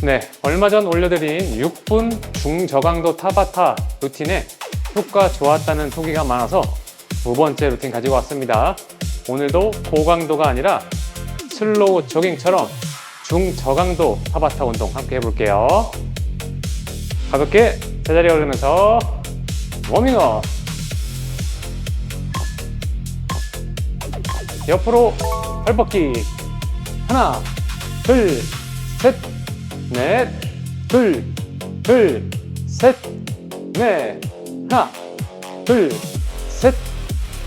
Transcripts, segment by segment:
네, 얼마 전 올려드린 6분 중저강도 타바타 루틴에 효과 좋았다는 후기가 많아서 두 번째 루틴 가지고 왔습니다. 오늘도 고강도가 아니라 슬로우 조깅처럼 중저강도 타바타 운동 함께 해볼게요. 가볍게 제자리에 오르면서 워밍업. 옆으로 팔뻗기. 하나, 둘, 셋, 넷, 둘, 셋, 넷. 하나, 둘, 셋,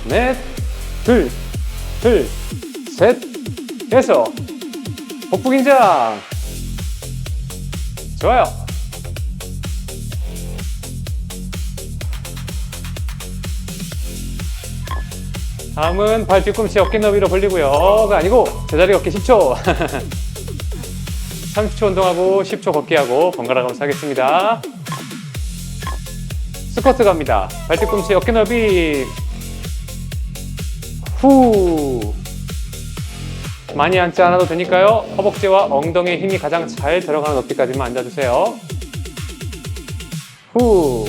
넷, 둘, 셋. 계속. 복부 긴장. 좋아요. 다음은 발 뒤꿈치 어깨 너비로 벌리고요. 가 아니고 제자리 걷기 10초. 30초 운동하고 10초 걷기 하고 번갈아 가면서 하겠습니다. 스쿼트 갑니다. 발 뒤꿈치 어깨 너비. 후. 많이 앉지 않아도 되니까요. 허벅지와 엉덩이에 힘이 가장 잘 들어가는 높이까지만 앉아주세요. 후.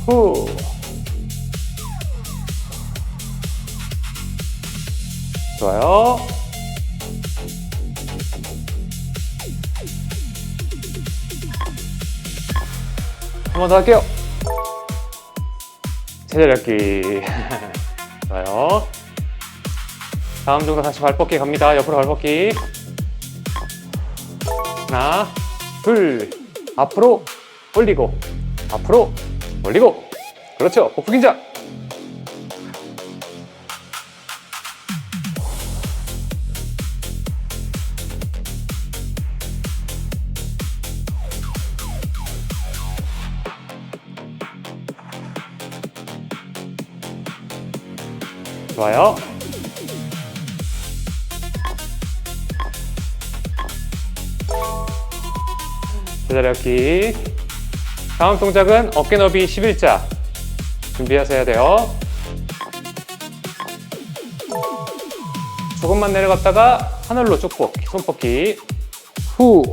후. 좋아요. 한 번 더 할게요. 제자리 걷기. 좋아요. 다음 정도 다시 발뻗기 갑니다. 옆으로 발뻗기. 하나, 둘, 앞으로 올리고, 앞으로 올리고. 그렇죠. 복부 긴장. 좋아요. 제자리 걷기. 다음 동작은 어깨 너비 11자 준비하셔야 돼요. 조금만 내려갔다가 하늘로 쭉 뻗기, 손 뻗기. 후.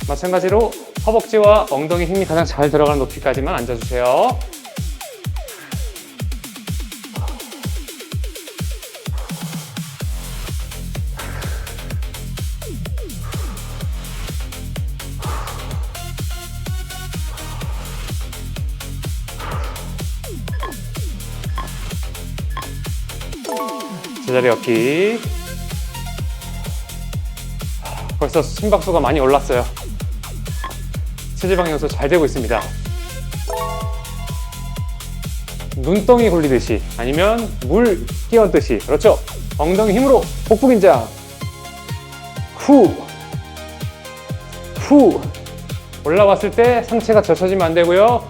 마찬가지로 허벅지와 엉덩이 힘이 가장 잘 들어가는 높이까지만 앉아주세요. 제자리 걷기. 벌써 심박수가 많이 올랐어요. 체지방 연소 잘 되고 있습니다. 눈덩이 굴리듯이 아니면 물 끼얹듯이. 그렇죠. 엉덩이 힘으로 복부 긴장. 후. 후. 올라왔을 때 상체가 젖혀지면 안 되고요.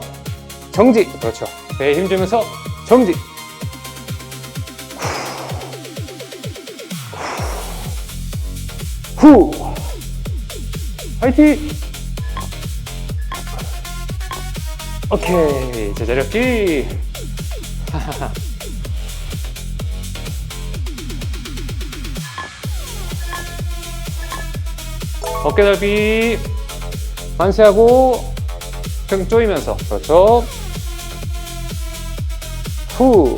정지. 그렇죠. 배에 힘 주면서 정지. 후! 화이팅! 오케이. 제자리 걷기. 어깨 넓이. 만세하고 등 조이면서. 그렇죠. 후.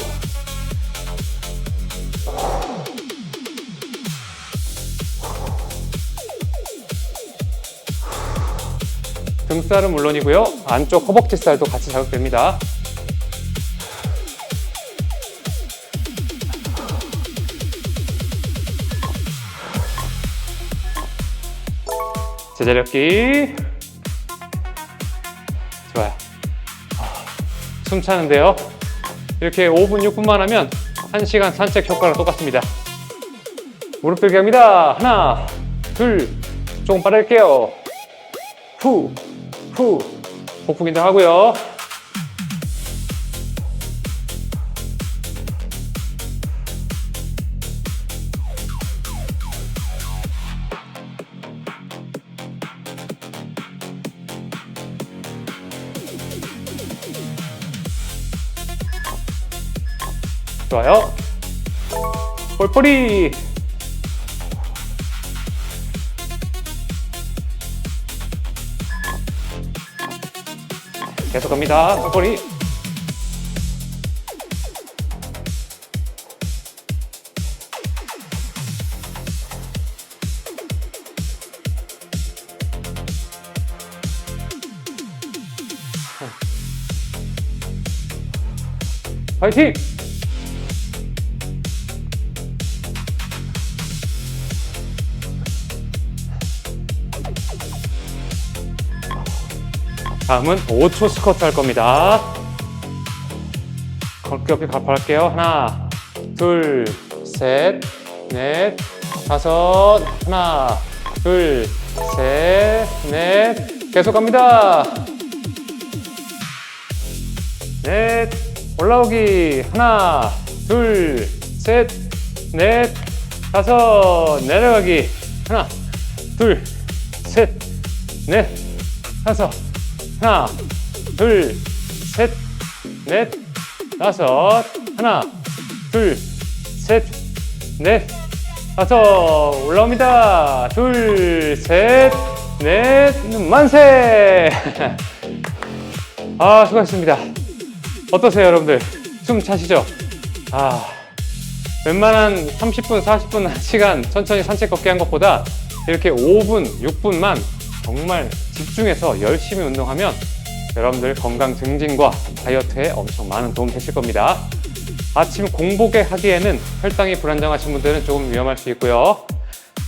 등살은 물론이고요. 안쪽 허벅지살도 같이 자극됩니다. 제자리 걷기. 좋아요. 숨 차는데요. 이렇게 5분, 6분만 하면 1시간 산책 효과랑 똑같습니다. 무릎 들기 합니다. 하나, 둘, 조금 빠를게요. 후. 후. 복부 긴장하고요. 좋아요. 폴폴이. 계속 갑니다. 턱걸이. 파이팅! 다음은 5초 스쿼트 할 겁니다. 걷기 발할게요. 하나, 둘, 셋, 넷, 다섯, 하나, 둘, 셋, 넷, 계속 갑니다. 넷, 올라오기. 하나, 둘, 셋, 넷, 다섯, 내려가기. 하나, 둘, 셋, 넷, 다섯. 하나, 둘, 셋, 넷, 다섯. 하나, 둘, 셋, 넷, 다섯. 올라옵니다. 둘, 셋, 넷, 만세! 아, 수고하셨습니다. 어떠세요, 여러분들? 숨 차시죠? 웬만한 30분, 40분, 1시간 천천히 산책 걷기 한 것보다 이렇게 5분, 6분만 정말 집중해서 열심히 운동하면 여러분들 건강 증진과 다이어트에 엄청 많은 도움 되실 겁니다. 아침 공복에 하기에는 혈당이 불안정하신 분들은 조금 위험할 수 있고요.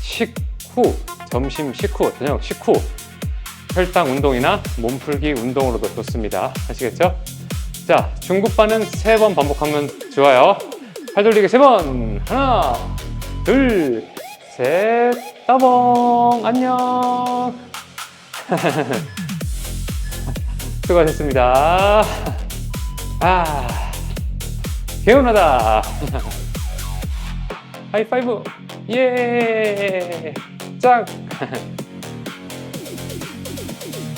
식후, 점심 식후, 저녁 식후 혈당 운동이나 몸풀기 운동으로도 좋습니다. 아시겠죠? 자, 중급반은 3번 반복하면 좋아요. 팔 돌리기 3번. 하나, 둘, 셋, 따봉. 안녕. 수고하셨습니다. 개운하다. 하이파이브. 예. 짝.